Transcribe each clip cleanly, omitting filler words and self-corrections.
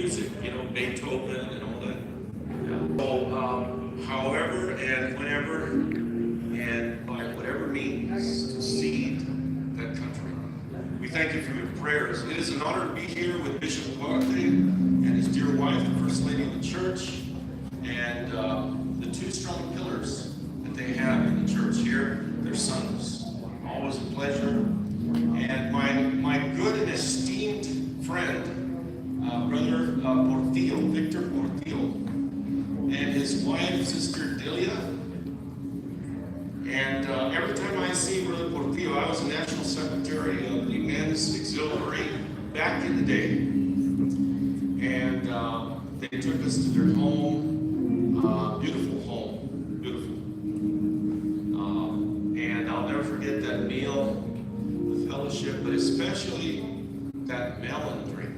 music, Beethoven and all that. Yeah. So, however and whenever and by whatever means to seed that country. We thank you for your prayers. It is an honor to be here with Bishop Duarte and his dear wife, the First Lady of the Church, and the two strong pillars that they have in the church here, their sons. Always a pleasure. And my good and esteemed friend, Brother Portillo, Victor Portillo, and his wife, Sister Delia. And every time I see Brother Portillo, I was a national secretary of the Men's Auxiliary back in the day. And they took us to their home, beautiful home, beautiful. And I'll never forget that meal, the fellowship, but especially that melon drink.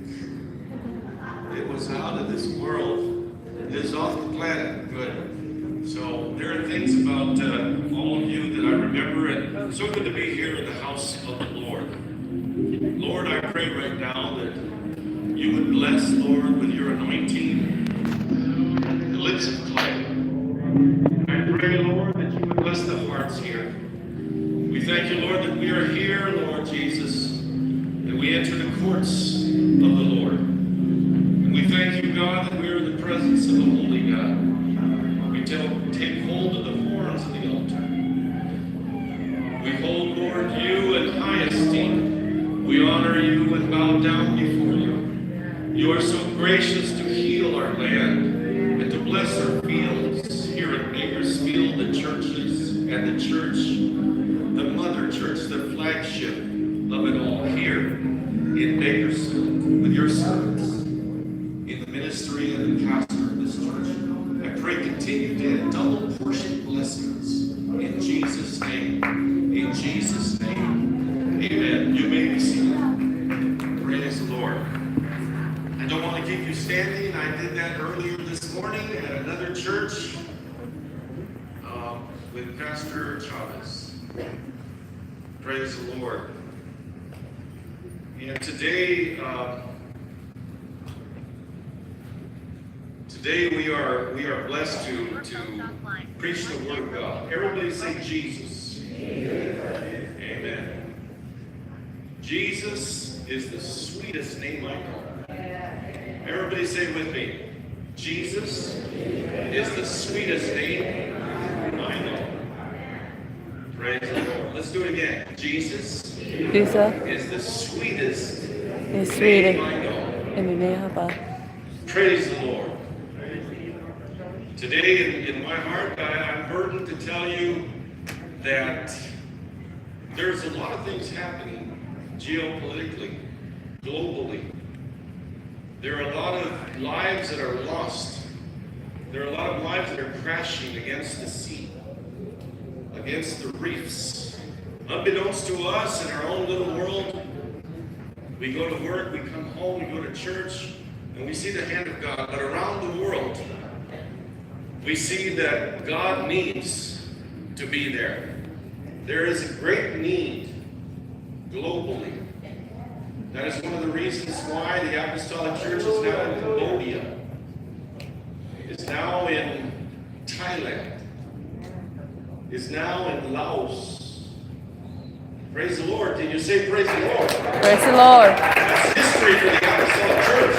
It was out of this world. It is off the planet. Good. So there are things about all of you that I remember, and so good to be here in the house of the Lord. Lord, I pray right now that you would bless, Lord, with your anointing, the lips of clay. I pray, Lord, that you would bless the hearts here. We thank you, Lord, that we are here, Lord Jesus, and we enter the courts of the Lord. And we thank you, God, that we are in the presence of the Holy God. We take hold of the horns of the altar. We hold, Lord, you in high esteem. We honor you and bow down before you. You are so gracious to heal our land and to bless our fields here in Bakersfield, the churches and the church, the mother church, the flagship of it all here in Bakersfield with your servants in the ministry and the pastor of this church. I pray continued double portion blessings in Jesus' name. In Jesus' name. Amen. You may be seated. Praise the Lord. I don't want to keep you standing. I did that earlier this morning at another church with Pastor Chavez. Praise the Lord. And today we are blessed to preach the Word of God. Everybody say Jesus. Amen. Jesus is the sweetest name I know. Everybody say it with me. Jesus is the sweetest name I know. Praise the Lord. Let's do it again. Jesus is the sweetest name I know. Praise the Lord. Today in my heart, I'm burdened to tell you that there's a lot of things happening geopolitically, globally. There are a lot of lives that are lost. There are a lot of lives that are crashing against the sea, against the reefs. Unbeknownst to us in our own little world, we go to work, we come home, we go to church, and we see the hand of God. But around the world, we see that God needs to be there. There is a great need globally. That is one of the reasons why the Apostolic Church is now in Cambodia, is now in Thailand, is now in Laos. Praise the Lord. Can you say praise the Lord? Praise the Lord. That's history for the Apostolic Church.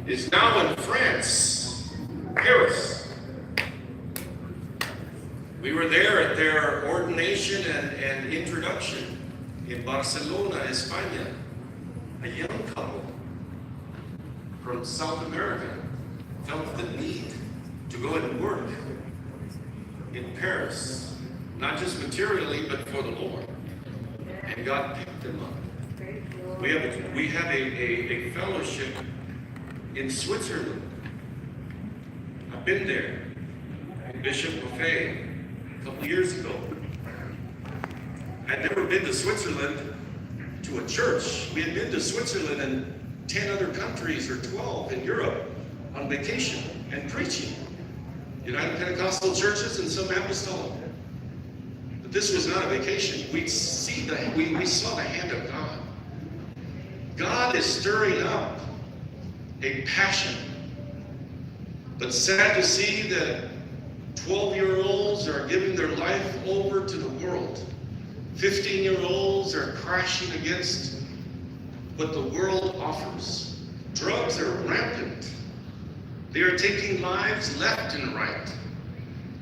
Is now in France, Paris. We were there at their ordination and introduction in Barcelona, España. A young couple from South America felt the need to go and work in Paris, not just materially, but for the Lord. And God picked them up. We have a fellowship in Switzerland. I've been there. Bishop Buffet a couple years ago. I'd never been to Switzerland to a church. We had been to Switzerland and 10 other countries or 12 in Europe on vacation and preaching. United Pentecostal churches and some apostolic. But this was not a vacation. We saw the hand of God. God is stirring up a passion. But sad to see that 12-year-olds are giving their life over to the world. 15-year-olds are crashing against what the world offers. Drugs are rampant. They are taking lives left and right.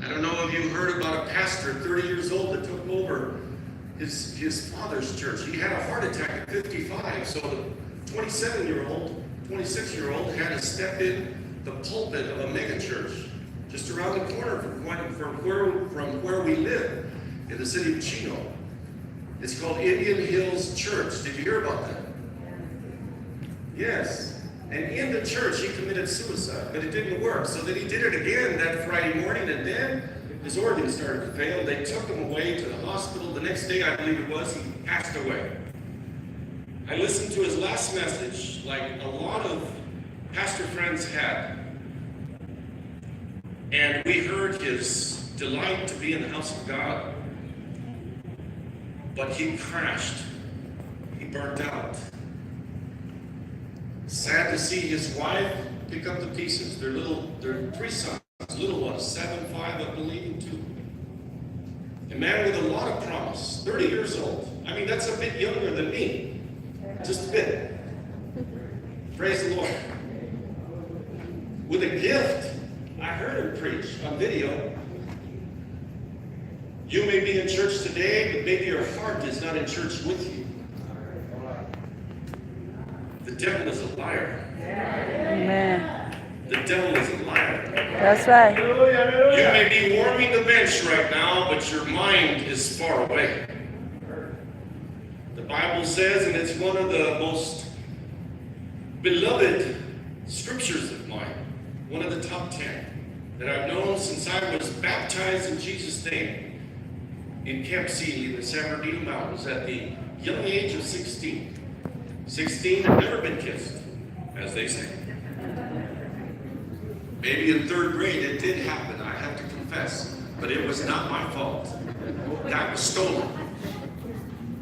I don't know if you heard about a pastor, 30 years old, that took over his father's church. He had a heart attack at 55, so the 27-year-old, 26-year-old had to step in the pulpit of a mega church just around the corner from where we live in the city of Chino. It's called Indian Hills Church. Did you hear about that? Yes. And in the church, he committed suicide, but it didn't work. So then he did it again that Friday morning, and then his organs started to fail. They took him away to the hospital. The next day, I believe it was, he passed away. I listened to his last message, like a lot of pastor friends had. And we heard his delight to be in the house of God. But he crashed. He burnt out. Sad to see his wife pick up the pieces. They're three sons, little ones, 7, 5, I believe, and 2. A man with a lot of promise, 30 years old. I mean, that's a bit younger than me. Just a bit. Praise the Lord. With a gift. I heard him preach on video. You may be in church today, but maybe your heart is not in church with you. The devil is a liar. Amen. The devil is a liar. That's right. You may be warming the bench right now, but your mind is far away. The Bible says, and it's one of the most beloved scriptures of mine, one of the top 10 that I've known since I was baptized in Jesus' name in Camp C in the San Bernardino Mountains at the young age of 16. 16, I've never been kissed, as they say. Maybe in 3rd grade it did happen, I have to confess, but it was not my fault. That was stolen.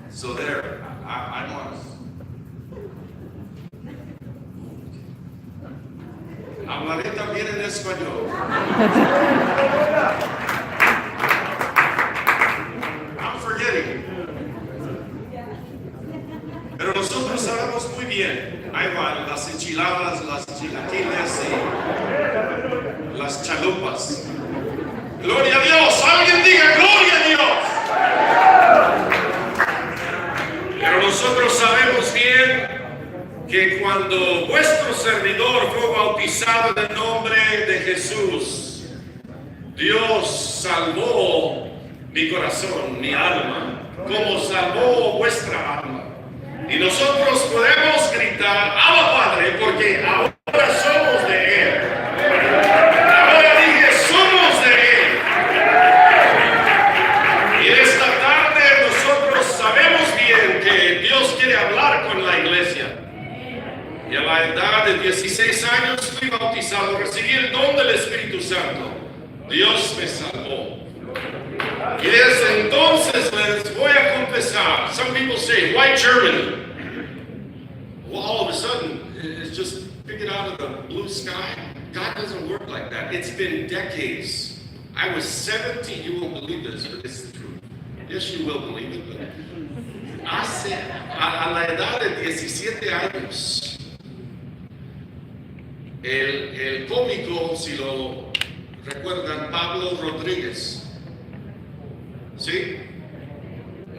So there, I'm honest. Hablaré también en español. I'm forgetting. Pero nosotros sabemos muy bien. Ahí van las enchiladas, las chilaquiles y las chalupas. Gloria a Dios. Alguien diga gloria a Dios. Pero nosotros sabemos bien que cuando vuestro servidor fue bautizado en el nombre de Jesús, Dios salvó mi corazón, mi alma, como salvó vuestra alma. Y nosotros podemos gritar, Abba Padre, porque ahora somos de Él. Ahora dije, somos de Él. Y esta tarde nosotros sabemos bien que Dios quiere hablar con la iglesia. Y a la edad de 16 años fui bautizado, recibí el don del Espíritu Santo. Dios me salvó. Y desde entonces les voy a confesar. Some people say, why Germany? Well, all of a sudden, it's just figured out of the blue sky. God doesn't work like that. It's been decades. I was 17. You won't believe this, but it's the truth. Yes, you will believe it. But a la edad de 17 años, el cómico, si lo recuerdan, Pablo Rodríguez, ¿sí?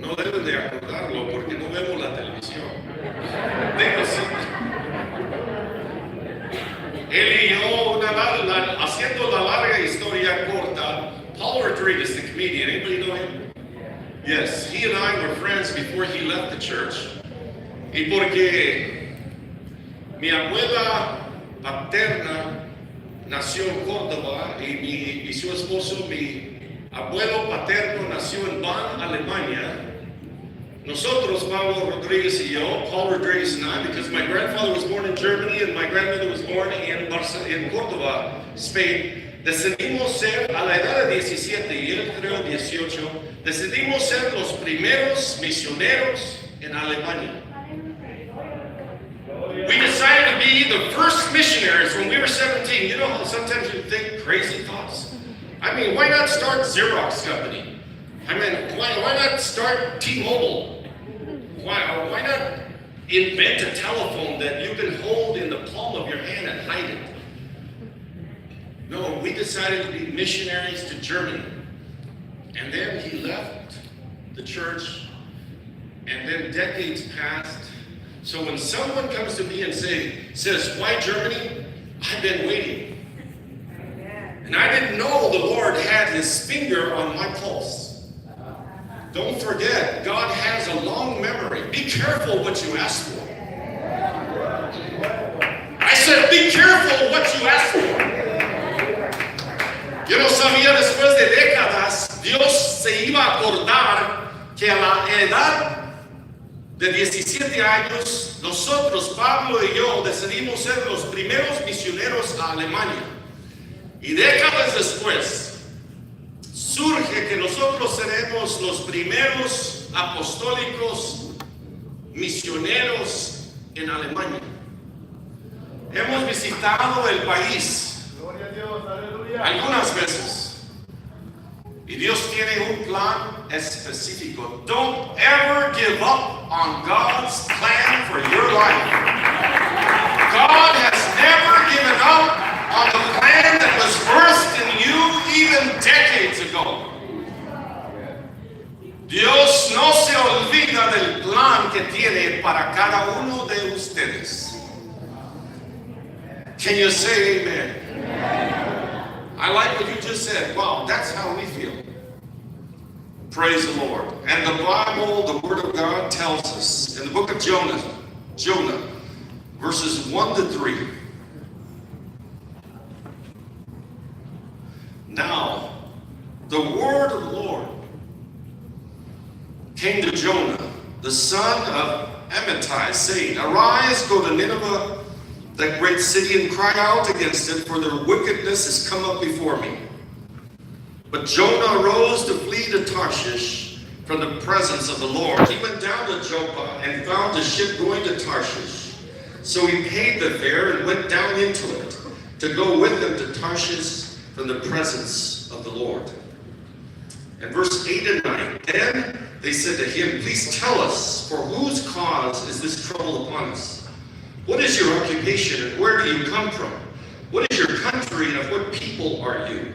No deben de acordarlo porque no vemos la televisión. Él y yo, haciendo la larga historia corta, Paul Rodriguez, the comedian, anybody know him? Yes, he and I were friends before he left the church. Y porque mi abuela paterna nació en Córdoba y su esposo, mi abuelo paterno, nació en Bonn, Alemania. Nosotros, Pablo Rodriguez y yo, Paul Rodriguez and I, because my grandfather was born in Germany and my grandmother was born in Córdoba, Spain, decidimos ser, a la edad de 17 y él creo 18, decidimos ser los primeros misioneros en Alemania. We decided to be be the first missionaries when we were 17. You know how sometimes you think crazy thoughts? I mean, why not start Xerox company? I mean, why not start T-Mobile? Why not invent a telephone that you can hold in the palm of your hand and hide it? No, we decided to be missionaries to Germany. And then he left the church, and then decades passed. So when someone comes to me and says, why Germany? I've been waiting. And I didn't know the Lord had his finger on my pulse. Don't forget, God has a long memory. Be careful what you ask for. I said, be careful what you ask for. Yo no sabía después de décadas, Dios se iba a acordar que a la edad de 17 años, nosotros, Pablo y yo, decidimos ser los primeros misioneros a Alemania. Y décadas después, surge que nosotros seremos los primeros apostólicos misioneros en Alemania. Hemos visitado el país algunas veces. Y Dios tiene un plan específico. Don't ever give up on God's plan for your life. God has never given up on the plan that was birthed in you even decades ago. Dios no se olvida del plan que tiene para cada uno de ustedes. Can you say amen? I like what you just said. Wow, that's how we feel. Praise the Lord. And the Bible, the Word of God, tells us in the book of Jonah, verses 1 to 3. Now, the word of the Lord came to Jonah, the son of Amittai, saying, Arise, go to Nineveh, that great city, and cry out against it, for their wickedness has come up before me. But Jonah arose to flee to Tarshish from the presence of the Lord. He went down to Joppa and found a ship going to Tarshish. So he paid the fare and went down into it to go with them to Tarshish from the presence of the Lord. And verse 8 and 9, Then they said to him, Please tell us, for whose cause is this trouble upon us? What is your occupation, and where do you come from? What is your country, and of what people are you?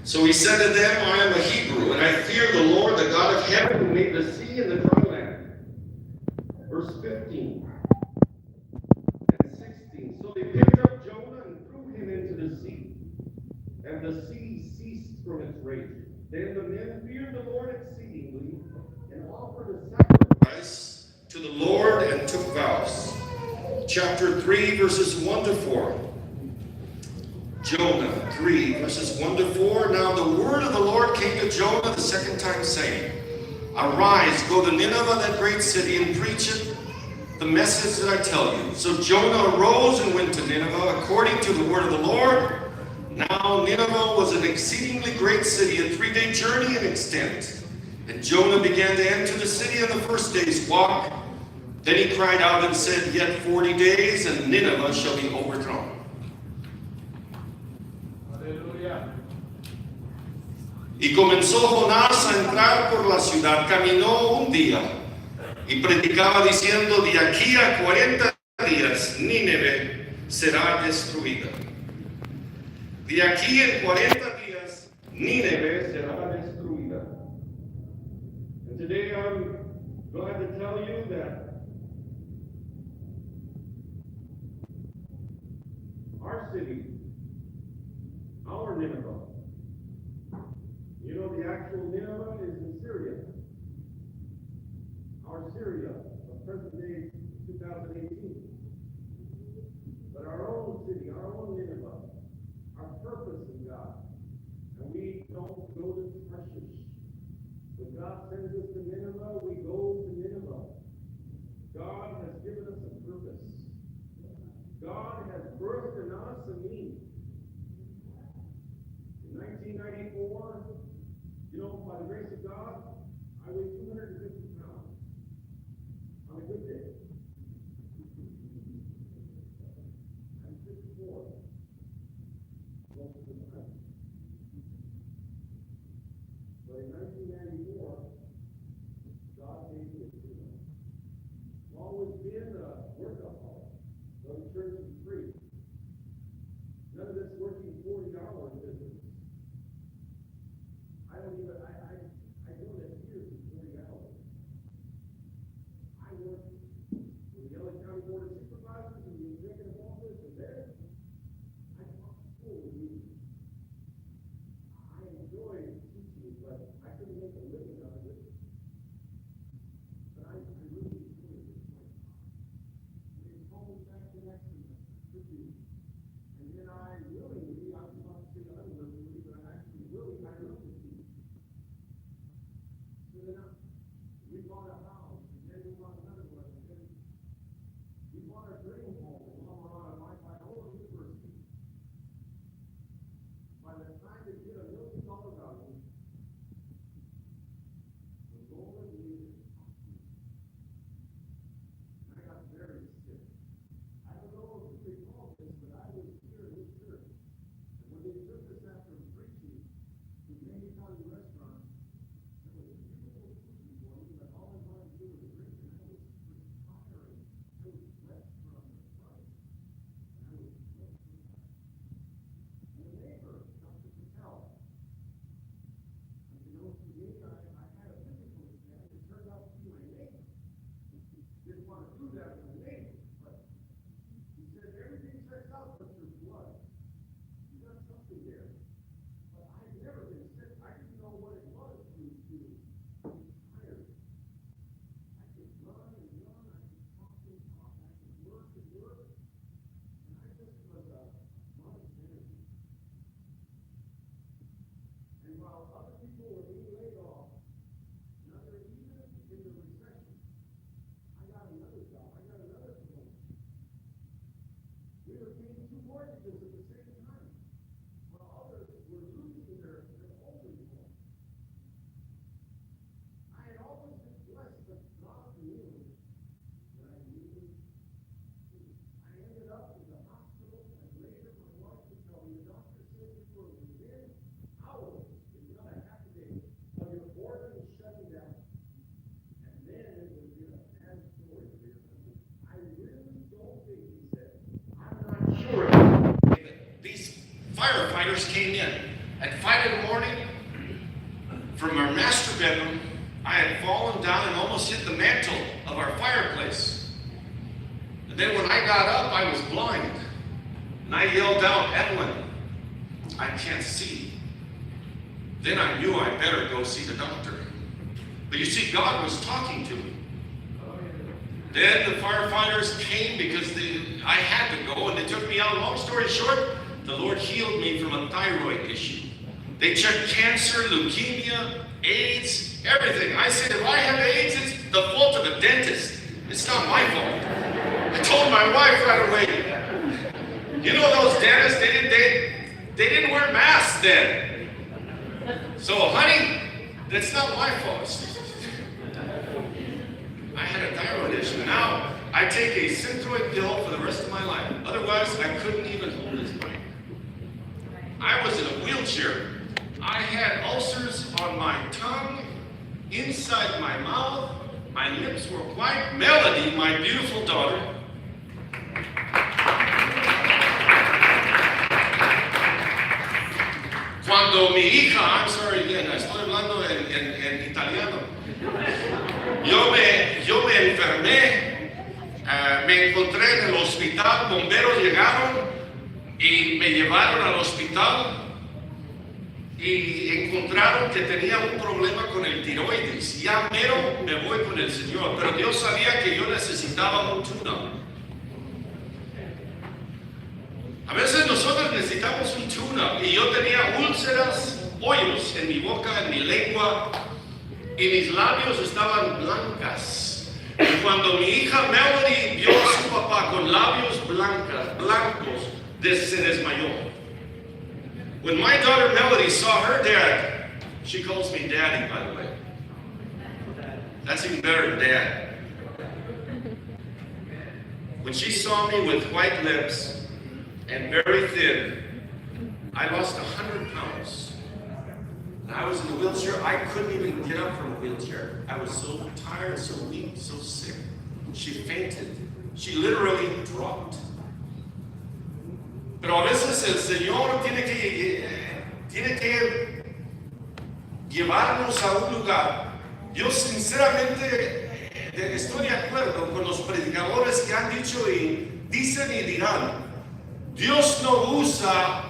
So he said to them, I am a Hebrew, and I fear the Lord, the God of heaven, who made the sea and the dry land. Verse 15 and 16. So they picked up Jonah and threw him into the sea, and the sea ceased from its raging. Then the men feared the Lord exceedingly, and offered a sacrifice to the Lord and took vows. Chapter 3, verses 1 to 4. Jonah 3, verses 1 to 4. Now the word of the Lord came to Jonah the second time, saying, Arise, go to Nineveh, that great city, and preach it, the message that I tell you. So Jonah arose and went to Nineveh, according to the word of the Lord. Now Nineveh was an exceedingly great city, a 3-day journey in extent. And Jonah began to enter the city on the first day's walk. Then he cried out and said, Yet 40 days, and Nineveh shall be overthrown. Y comenzó Jonás a entrar por la ciudad. Caminó un día y predicaba diciendo, De aquí a 40 días, Nínive será destruida. De aquí en 40 días, Nínive será destruida. And today I'm glad to tell you that our city, our Nineveh, you know, the actual Nineveh is in Syria. Our Syria of present day 2018. But our own city, our own Nineveh, our purpose in God. And we don't go to Tarshish. When God sends us to Nineveh, we go to Nineveh. God has given us a purpose. God has birthed in us a need. In 1994, you know, by the grace of God, I weighed 250 pounds on a good day. And then I willingly, I was about to say unwillingly, but I actually willingly, I love the tea. So then we bought a house, and then we bought another one, and then we bought our dream home, and while we're on my whole university. By the time they get $1 million value, the Lord needed. I got very sick. I don't know if you recall this, but I was here in this church. And when they took us after preaching to Maine County Restaurant, there was beautiful food before me, but all I wanted to do was drink, and I was perspiring. I was wet from the front, and I was wet from the back. And the neighbor, Dr. Patel, unbeknownst to me, I had a physical exam. It turned out to be my neighbor. Didn't want to do that with my neighbor, but he said, everything checks out but your blood. You got something there. But I've never been sick. I didn't know what it was to be tired. I could run and run. I could talk and talk. I could work and work. And I just was a lot of energy. And while other people were being laid off, even in the recession, I got another job. I got another promotion. We were paying 2 mortgages at the same time, while others were losing their home income. I had always been blessed, but God knew that I needed food. I ended up in the hospital, and later my wife would tell me, the doctor said you were within hours, if not a half a day, of your organs shutting down. And then it was a bad story for your husband. I really don't think, he said, I'm not sure. These firefighters came in at 5 in the morning from our master bedroom. I had fallen down and almost hit the mantle of our fireplace. And then when I got up, I was blind. And I yelled out, Evelyn, I can't see. Then I knew I better go see the doctor. But you see, God was talking to me. Then the firefighters came because I had to go, and they took me out. Long story short, the Lord healed me from a thyroid issue. They checked cancer, leukemia, AIDS, everything. I said, if I have AIDS, it's the fault of a dentist. It's not my fault. I told my wife right away. You know those dentists, they didn't wear masks then. So, honey, that's not my fault. I had a thyroid issue. Now, I take a Synthroid pill for the rest of my life. Otherwise, I couldn't even hold his mic. I was in a wheelchair. I had ulcers on my tongue, inside my mouth. My lips were white. Melody, my beautiful daughter, cuando mi hija, I'm sorry again, estoy hablando en italiano. Yo me enfermé, me encontré en el hospital, bomberos llegaron y me llevaron al hospital y encontraron que tenía un problema con el tiroides. Ya mero me voy con el Señor, pero Dios sabía que yo necesitaba un tune-up. A veces nosotros necesitamos un tune-up y yo tenía úlceras, hoyos en mi boca, en mi lengua, y mis labios estaban blancas. Y cuando mi hija Melody vio a su papá con labios blancos, se desmayó. When my daughter Melody saw her dad, she calls me Daddy, by the way. That's even better than Dad. When she saw me with white lips and very thin, I lost 100 pounds. I was in a wheelchair. I couldn't even get up from a wheelchair. I was so tired, so weak, so sick. She fainted. She literally dropped. Pero a veces el Señor tiene que llevarnos a un lugar. Yo sinceramente estoy de acuerdo con los predicadores que han dicho y dicen y dirán, Dios no usa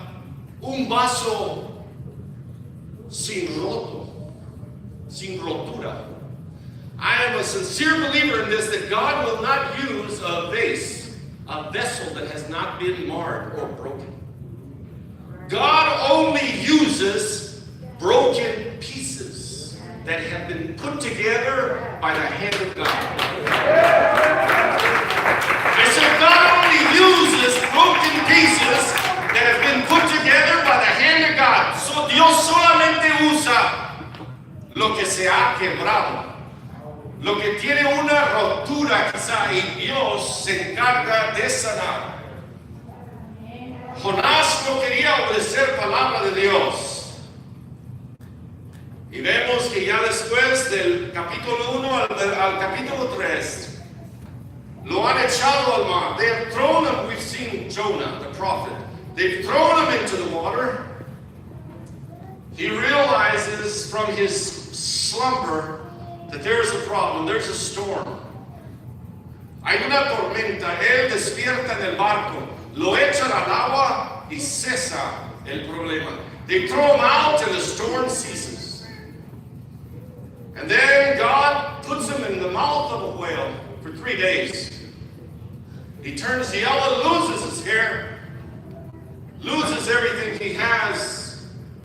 un vaso sin rotura. I am a sincere believer in this, that God will not use a vase a vessel that has not been marred or broken. God only uses broken pieces that have been put together by the hand of God. I said God only uses broken pieces that have been put together by the hand of God. So Dios solamente usa lo que se ha quebrado, lo que tiene una rotura quizá, y Dios se encarga de sanar. Jonás no quería obedecer palabra de Dios. Y vemos que ya después del capítulo 1 al capítulo 3, lo han echado al mar. They have thrown him. We've seen Jonah, the prophet. They've thrown him into the water. He realizes from his slumber that there's a problem, there's a storm. Hay una tormenta. Él despierta en el barco, lo echan al agua y cesa el problema. They throw him out and the storm ceases. And then God puts him in the mouth of a whale for 3 days. He turns yellow, loses his hair, loses everything he has.